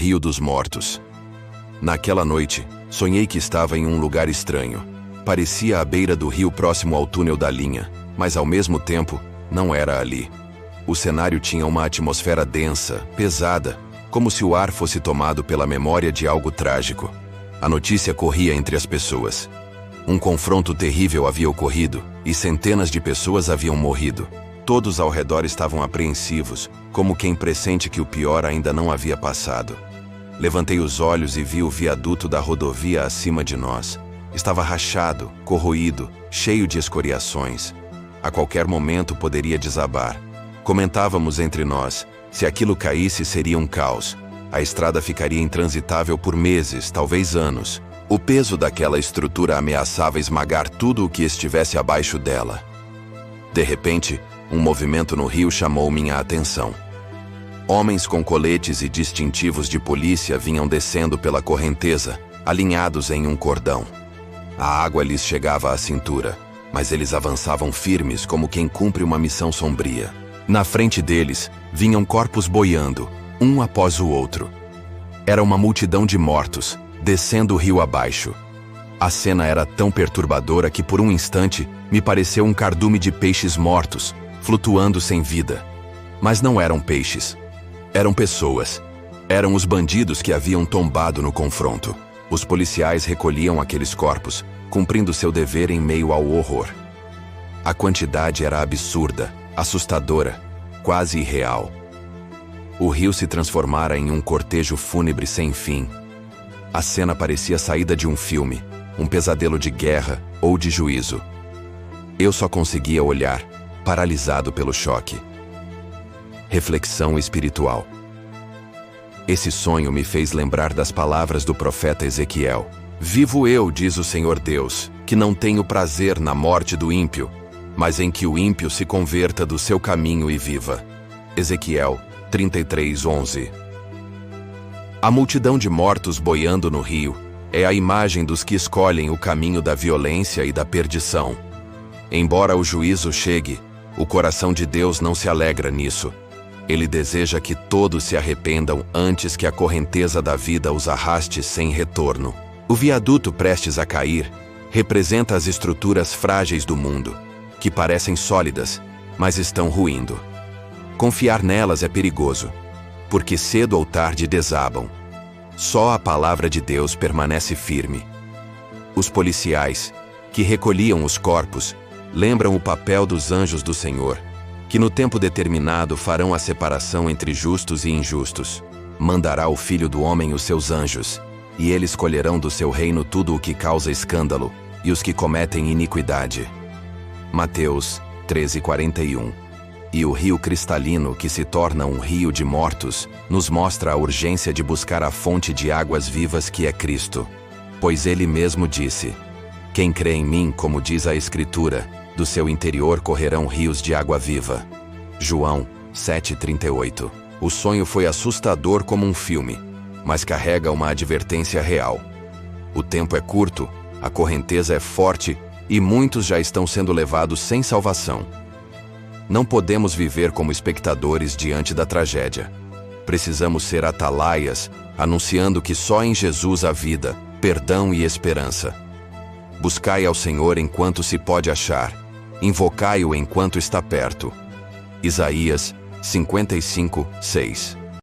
Rio dos Mortos. Naquela noite, sonhei que estava em um lugar estranho. Parecia à beira do rio próximo ao túnel da linha, mas ao mesmo tempo, não era ali. O cenário tinha uma atmosfera densa, pesada, como se o ar fosse tomado pela memória de algo trágico. A notícia corria entre as pessoas. Um confronto terrível havia ocorrido e centenas de pessoas haviam morrido. Todos ao redor estavam apreensivos, como quem pressente que o pior ainda não havia passado. Levantei os olhos e vi o viaduto da rodovia acima de nós. Estava rachado, corroído, cheio de escoriações. A qualquer momento poderia desabar. Comentávamos entre nós, se aquilo caísse seria um caos. A estrada ficaria intransitável por meses, talvez anos. O peso daquela estrutura ameaçava esmagar tudo o que estivesse abaixo dela. De repente, um movimento no rio chamou minha atenção. Homens com coletes e distintivos de polícia vinham descendo pela correnteza, alinhados em um cordão. A água lhes chegava à cintura, mas eles avançavam firmes como quem cumpre uma missão sombria. Na frente deles, vinham corpos boiando, um após o outro. Era uma multidão de mortos, descendo o rio abaixo. A cena era tão perturbadora que por um instante me pareceu um cardume de peixes mortos, flutuando sem vida. Mas não eram peixes. Eram pessoas. Eram os bandidos que haviam tombado no confronto. Os policiais recolhiam aqueles corpos, cumprindo seu dever em meio ao horror. A quantidade era absurda, assustadora, quase irreal. O rio se transformara em um cortejo fúnebre sem fim. A cena parecia saída de um filme, um pesadelo de guerra ou de juízo. Eu só conseguia olhar, paralisado pelo choque. Reflexão espiritual. Esse sonho me fez lembrar das palavras do profeta Ezequiel. Vivo eu, diz o Senhor Deus, que não tenho prazer na morte do ímpio, mas em que o ímpio se converta do seu caminho e viva. Ezequiel 33:11. A multidão de mortos boiando no rio é a imagem dos que escolhem o caminho da violência e da perdição. Embora o juízo chegue, o coração de Deus não se alegra nisso. Ele deseja que todos se arrependam antes que a correnteza da vida os arraste sem retorno. O viaduto prestes a cair representa as estruturas frágeis do mundo, que parecem sólidas, mas estão ruindo. Confiar nelas é perigoso, porque cedo ou tarde desabam. Só a palavra de Deus permanece firme. Os policiais, que recolhiam os corpos, lembram o papel dos anjos do Senhor, que no tempo determinado farão a separação entre justos e injustos. Mandará o Filho do Homem os seus anjos, e eles colherão do seu reino tudo o que causa escândalo, e os que cometem iniquidade. Mateus 13:41. E o rio cristalino, que se torna um rio de mortos, nos mostra a urgência de buscar a fonte de águas vivas que é Cristo. Pois ele mesmo disse: quem crê em mim, como diz a Escritura, do seu interior correrão rios de água viva. João 7:38. O sonho foi assustador como um filme, mas carrega uma advertência real. O tempo é curto, a correnteza é forte e muitos já estão sendo levados sem salvação. Não podemos viver como espectadores diante da tragédia. Precisamos ser atalaias, anunciando que só em Jesus há vida, perdão e esperança. Buscai ao Senhor enquanto se pode achar. Invocai-o enquanto está perto. Isaías 55:6.